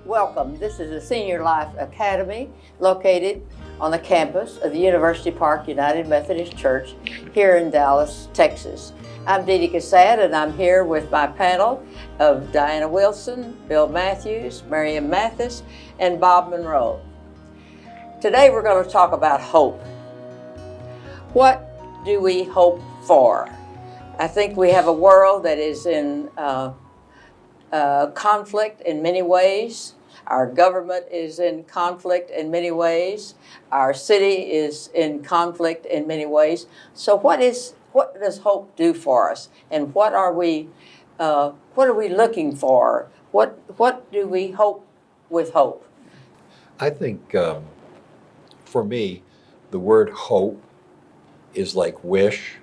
Welcome. This is the Senior Life Academy located on the campus of the University Park United Methodist Church here in Dallas, Texas. I'm Dee Dee Cassad, and I'm here with my panel of Diana Wilson, Bill Matthews, Miriam Mathis, and Bob Monroe. Today we're going to talk about hope. What do we hope for? I think we have a world that is in conflict in many ways. Our government is in conflict in many ways. Our city is in conflict in many ways. So what does hope do for us? And what are we looking for? What do we hope with hope? I think for me, the word hope is like wish,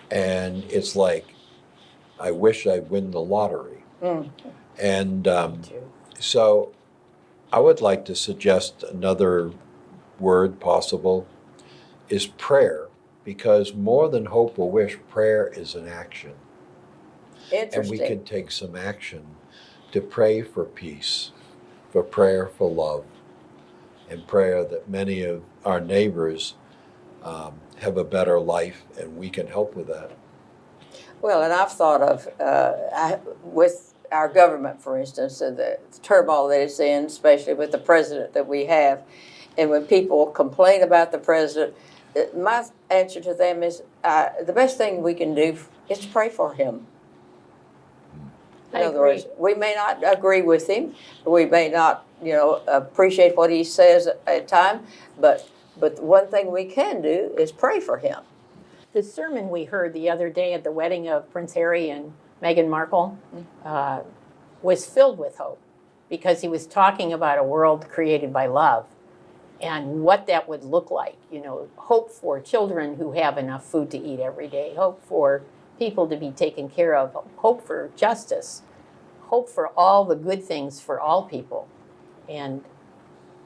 and it's like I wish I'd win the lottery. And so I would like to suggest another word possible is prayer, because more than hope or wish, prayer is an action. And we can take some action to pray for peace, for prayer for love, and prayer that many of our neighbors have a better life, and we can help with that. Well, and I've thought of, with our government, for instance, the turmoil that it's in, especially with the president that we have, and when people complain about the president, my answer to them is the best thing we can do is to pray for him. In other words, we may not agree with him, we may not, appreciate what he says at times, but one thing we can do is pray for him. The sermon we heard the other day at the wedding of Prince Harry and Meghan Markle was filled with hope, because he was talking about a world created by love and what that would look like. Hope for children who have enough food to eat every day, hope for people to be taken care of, hope for justice, hope for all the good things for all people. And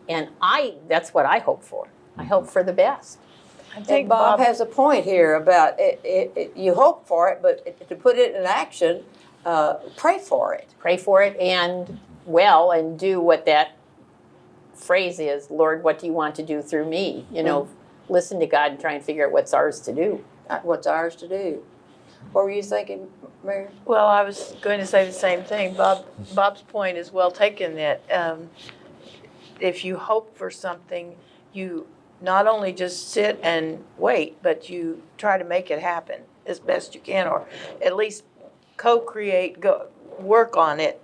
that's what I hope for. I hope for the best. I think Bob has a point here about it. You hope for it, but to put it in action, pray for it. Pray for it and do what that phrase is, Lord, what do you want to do through me? Listen to God and try and figure out what's ours to do. What's ours to do. What were you thinking, Mary? Well, I was going to say the same thing. Bob's point is well taken, that if you hope for something, you not only just sit and wait, but you try to make it happen as best you can, or at least co-create, work on it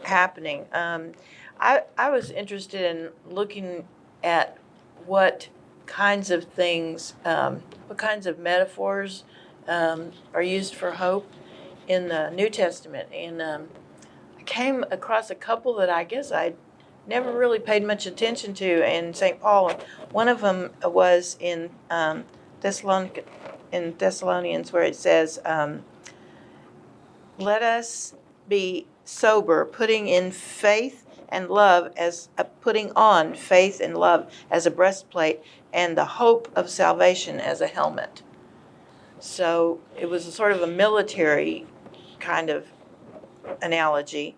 happening. I was interested in looking at what kinds of things, what kinds of metaphors are used for hope in the New Testament. And I came across a couple that I guess I'd never really paid much attention to in St. Paul. One of them was in Thessalonians, where it says, let us be sober, putting on faith and love as a breastplate, and the hope of salvation as a helmet. So it was a sort of a military kind of analogy,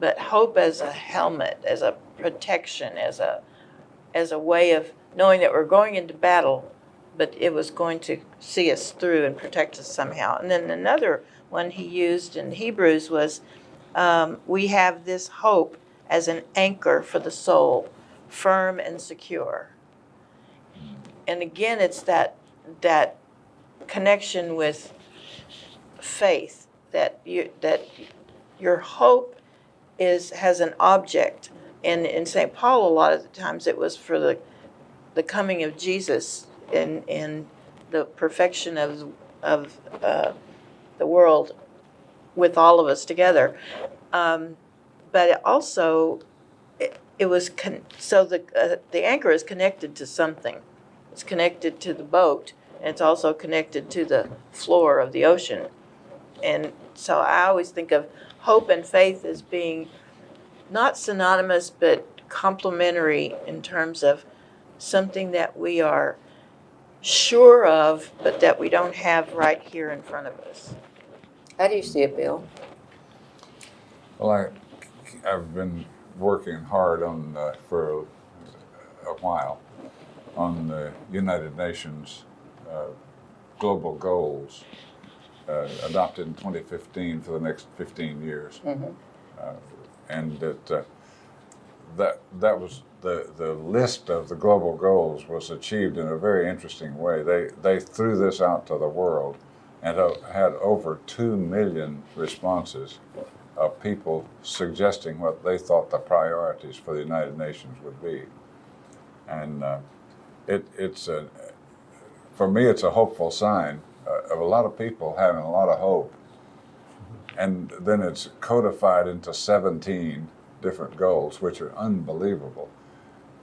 but hope as a helmet, as a protection, as a way of knowing that we're going into battle, but it was going to see us through and protect us somehow. And then another one he used in Hebrews was, we have this hope as an anchor for the soul, firm and secure. And again, it's that connection with faith, that your hope has an object. And in St. Paul, a lot of the times it was for the coming of Jesus and the perfection of the world with all of us together. But it also, it was so the anchor is connected to something. It's connected to the boat, and it's also connected to the floor of the ocean. And so I always think of hope and faith as being not synonymous, but complementary in terms of something that we are sure of, but that we don't have right here in front of us. How do you see it, Bill? Well, I've been working hard on for a while on the United Nations global goals adopted in 2015 for the next 15 years, and that was the list of the global goals was achieved in a very interesting way. They threw this out to the world and had over 2 million responses of people suggesting what they thought the priorities for the United Nations would be. And for me, it's a hopeful sign of a lot of people having a lot of hope. And then it's codified into 17 different goals, which are unbelievable.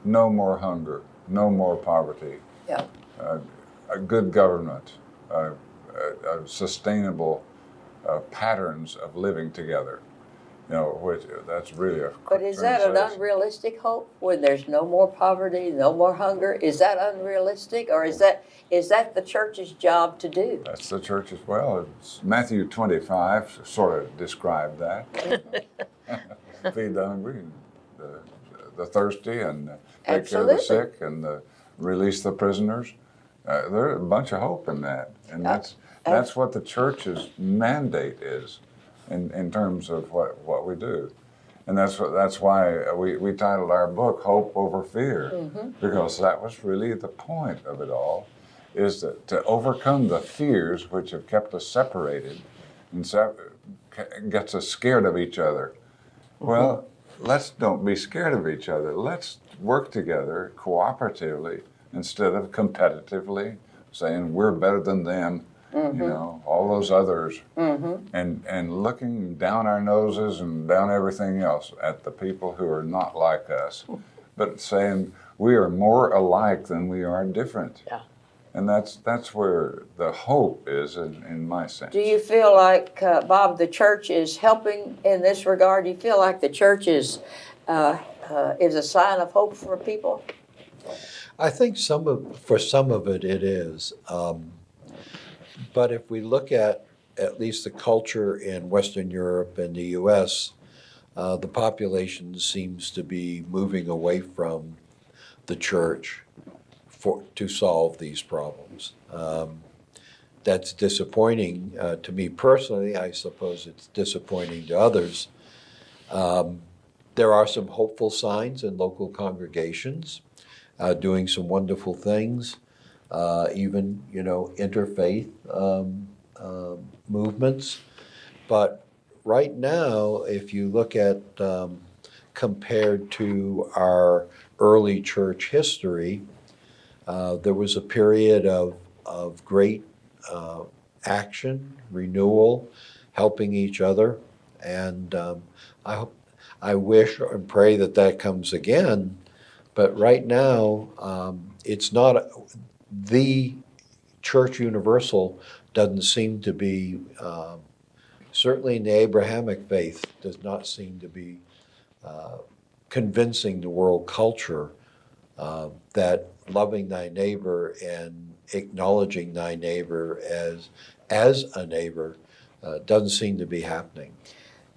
No more hunger, no more poverty, Yeah. a good government, sustainable patterns of living together. You know, which that's really a. But is that an unrealistic hope when there's no more poverty, no more hunger? Is that unrealistic, or is that the church's job to do? That's the church's. Well, it's Matthew 25 sort of described that. Feed the hungry, the thirsty, and take care of the sick, and release the prisoners. There's a bunch of hope in that, and that's what the church's mandate is. In terms of what we do, and that's why we titled our book "Hope Over Fear," because that was really the point of it all, is to overcome the fears which have kept us separated and gets us scared of each other. Well, let's don't be scared of each other. Let's work together cooperatively instead of competitively, saying we're better than them. You know, all those others, and looking down our noses and down everything else at the people who are not like us, but saying we are more alike than we are different. Yeah. And that's where the hope is, in my sense. Do you feel like, Bob, the church is helping in this regard? Do you feel like the church is a sign of hope for people? I think for some of it is. But if we look at least the culture in Western Europe and the U.S., the population seems to be moving away from the church to solve these problems. That's disappointing to me personally. I suppose it's disappointing to others. There are some hopeful signs in local congregations doing some wonderful things. Even, interfaith movements. But right now, if you look at compared to our early church history, there was a period of great action, renewal, helping each other. And I wish and pray that comes again. But right now, it's not. The Church Universal doesn't seem to be, certainly in the Abrahamic faith, does not seem to be convincing the world culture that loving thy neighbor and acknowledging thy neighbor as a neighbor doesn't seem to be happening.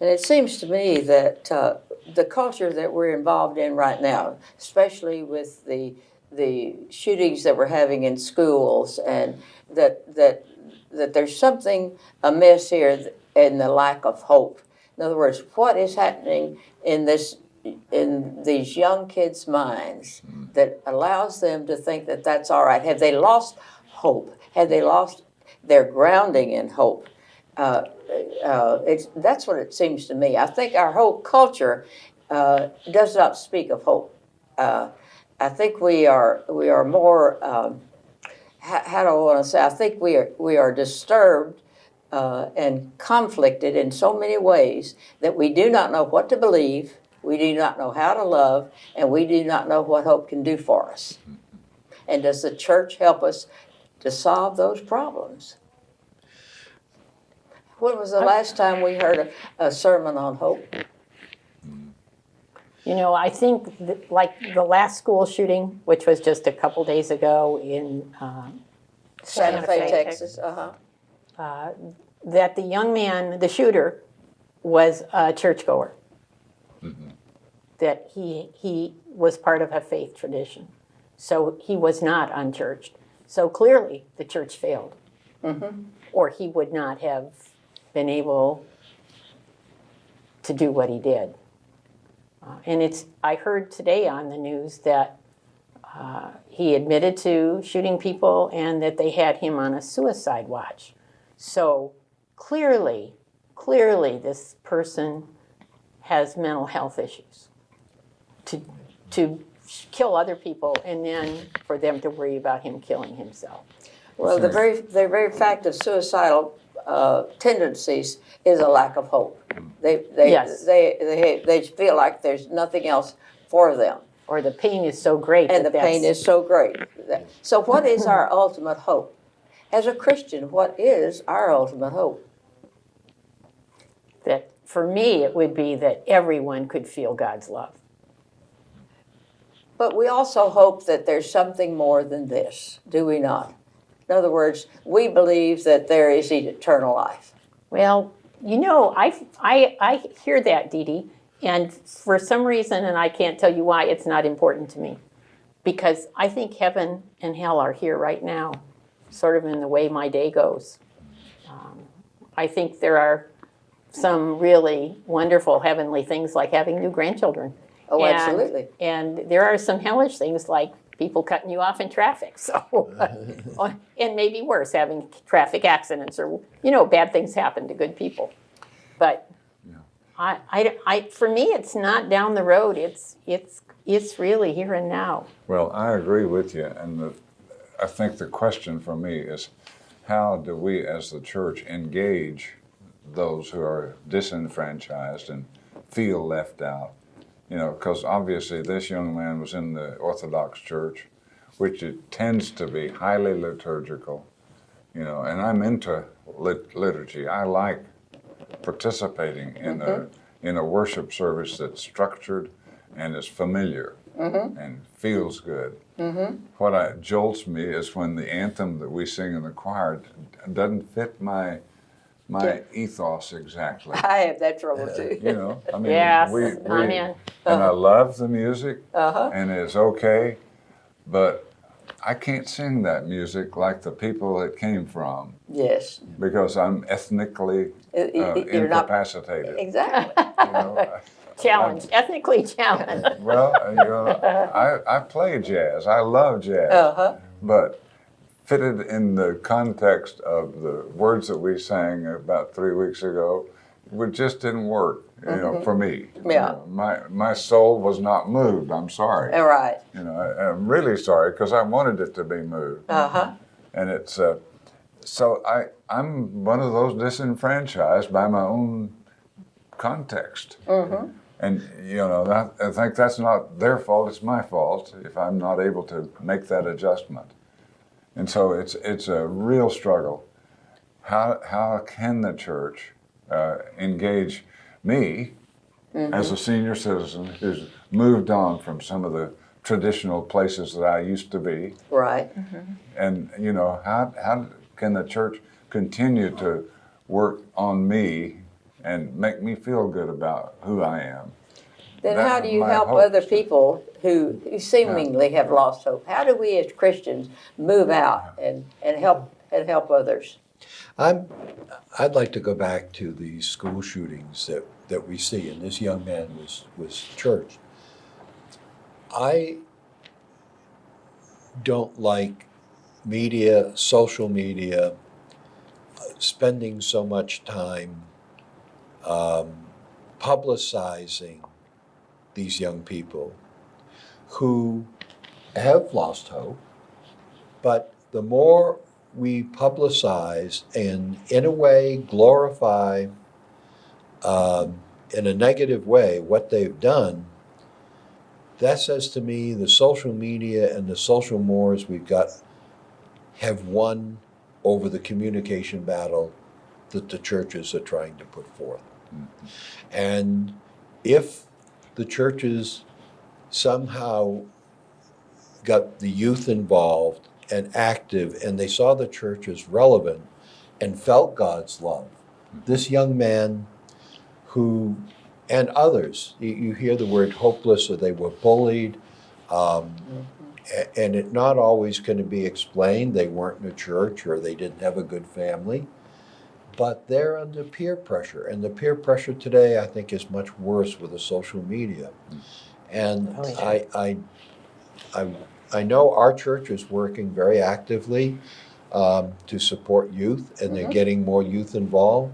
And it seems to me that the culture that we're involved in right now, especially with the shootings that we're having in schools, and that there's something amiss here in the lack of hope. In other words, what is happening in these young kids' minds that allows them to think that that's all right? Have they lost hope? Have they lost their grounding in hope? That's what it seems to me. I think our whole culture does not speak of hope. I think we are more. How do I want to say? I think we are disturbed and conflicted in so many ways that we do not know what to believe, we do not know how to love, and we do not know what hope can do for us. And does the church help us to solve those problems? When was the last time we heard a sermon on hope? I think like the last school shooting, which was just a couple days ago in Santa Fe, Texas. That the young man, the shooter, was a churchgoer. that he was part of a faith tradition. So he was not unchurched. So clearly the church failed. Or he would not have been able to do what he did. I heard today on the news that he admitted to shooting people and that they had him on a suicide watch. So clearly this person has mental health issues. To kill other people and then for them to worry about him killing himself. Well, the very fact of suicidal tendencies is a lack of hope. Yes. They feel like there's nothing else for them. Or the pain is so great. And the pain is so great. So what is our ultimate hope? As a Christian, what is our ultimate hope? That for me, it would be that everyone could feel God's love. But we also hope that there's something more than this, do we not? In other words, we believe that there is eternal life. Well, you know, I hear that, Dee Dee, and for some reason, and I can't tell you why, it's not important to me. Because I think heaven and hell are here right now, sort of in the way my day goes. I think there are some really wonderful heavenly things like having new grandchildren. Oh, absolutely. And there are some hellish things like people cutting you off in traffic, so, and maybe worse, having traffic accidents or, you know, bad things happen to good people. But for me, it's not down the road. It's really here and now. Well, I agree with you, and I think the question for me is, how do we as the church engage those who are disenfranchised and feel left out? You know, because obviously this young man was in the Orthodox Church, which it tends to be highly liturgical, you know, and I'm into liturgy. I like participating in a worship service that's structured and is familiar and feels good. What jolts me is when the anthem that we sing in the choir doesn't fit my ethos exactly. I have that trouble too. You know, I mean, Yes, I'm in. And I love the music, and it's okay, but I can't sing that music like the people it came from. Yes. Because I'm ethnically You're not incapacitated. exactly. You know? Challenged, ethnically challenged. Well, you know, I play jazz. I love jazz. But fitted in the context of the words that we sang about 3 weeks ago, it just didn't work, you know, for me. Yeah. You know, my soul was not moved. I'm sorry. All right. You know, I'm really sorry because I wanted it to be moved. And it's, so I'm one of those disenfranchised by my own context. And, you know, I think that's not their fault, it's my fault if I'm not able to make that adjustment. And so it's a real struggle. How can the church engage me as a senior citizen who's moved on from some of the traditional places that I used to be? Right. And, you know, how can the church continue to work on me and make me feel good about who I am? Then That how do you my help hope. other people who seemingly have lost hope? How do we as Christians move out and help others? I'd like to go back to the school shootings that we see, and this young man was churched. I don't like media, social media, spending so much time publicizing these young people who have lost hope, but the more we publicize and in a way glorify in a negative way what they've done, that says to me the social media and the social mores we've got have won over the communication battle that the churches are trying to put forth. And if the churches somehow got the youth involved and active, and they saw the church as relevant and felt God's love, this young man who and others. You hear the word hopeless, or they were bullied, and it not always going to be explained. They weren't in a church, or they didn't have a good family, but they're under peer pressure, and the peer pressure today, I think, is much worse with the social media. And Oh, yeah. I know our church is working very actively to support youth, and they're getting more youth involved.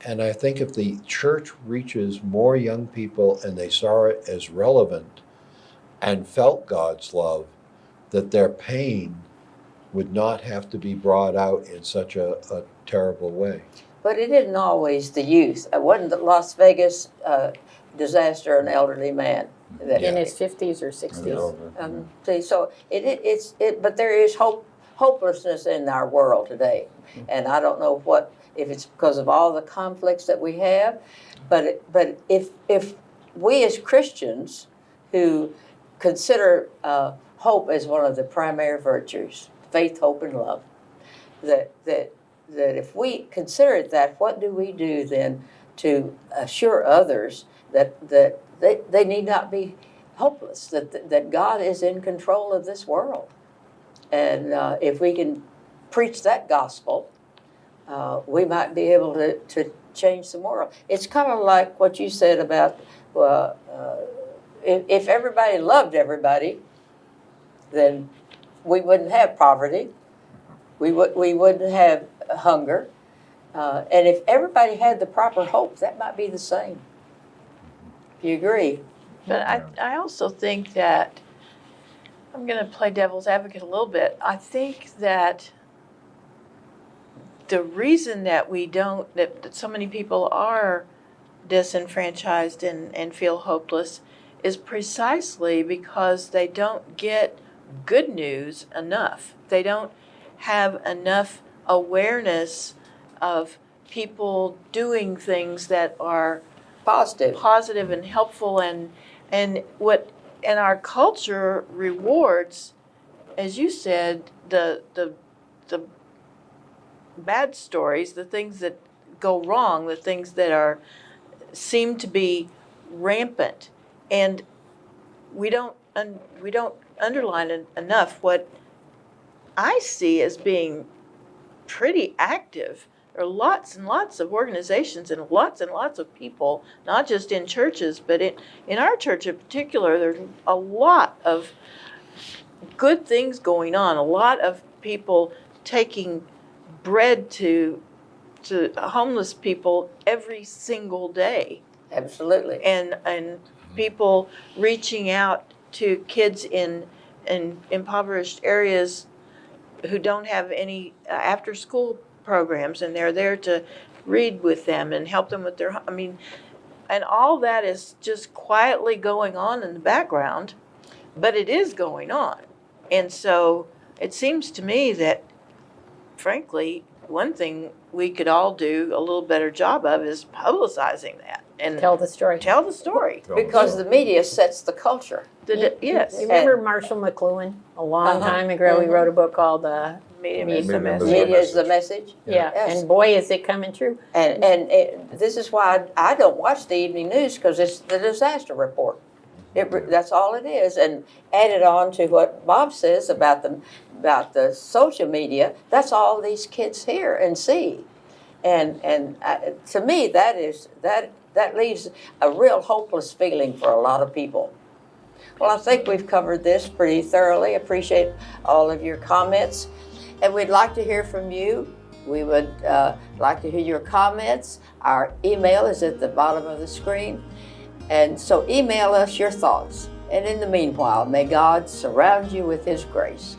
And I think if the church reaches more young people and they saw it as relevant and felt God's love, that their pain would not have to be brought out in such a terrible way. But it isn't always the youth. It wasn't the Las Vegas disaster an elderly man. In his 50s or 60s. See, so but there is hopelessness in our world today, and I don't know if it's because of all the conflicts that we have, but if we as Christians who consider hope as one of the primary virtues, faith, hope, and love, that if we consider it that, what do we do then to assure others that they need not be hopeless, that God is in control of this world? And if we can preach that gospel, we might be able to change the world. It's kind of like what you said about if everybody loved everybody, then we wouldn't have poverty. We wouldn't have hunger. And if everybody had the proper hope, that might be the same. Do you agree? But I also think that, I'm going to play devil's advocate a little bit. I think that the reason that that so many people are disenfranchised and feel hopeless is precisely because they don't get good news enough. They don't have enough awareness of people doing things that are positive and helpful, and our culture rewards, as you said, the bad stories, the things that go wrong, the things that seem to be rampant, and we don't underline enough what I see as being pretty active. There are lots and lots of organizations and lots of people, not just in churches, but in our church in particular, there's a lot of good things going on, a lot of people taking bread to homeless people every single day. Absolutely. And people reaching out to kids in impoverished areas who don't have any after school programs, and they're there to read with them and help them with and all that is just quietly going on in the background, but it is going on. And so it seems to me that, frankly, one thing we could all do a little better job of is publicizing that and Tell the story. Because the media sets the culture. Yes. You remember Marshall McLuhan? A long time ago, he wrote a book called Media is the message. Media is the message. Yeah, Yes. and boy, is it coming true. And this is why I don't watch the evening news, because it's the disaster report. That's all it is. And added on to what Bob says about the social media, that's all these kids hear and see. And to me, that leaves a real hopeless feeling for a lot of people. Well, I think we've covered this pretty thoroughly. Appreciate all of your comments. And we'd like to hear from you. We would like to hear your comments. Our email is at the bottom of the screen. And so email us your thoughts. And in the meanwhile, may God surround you with His grace.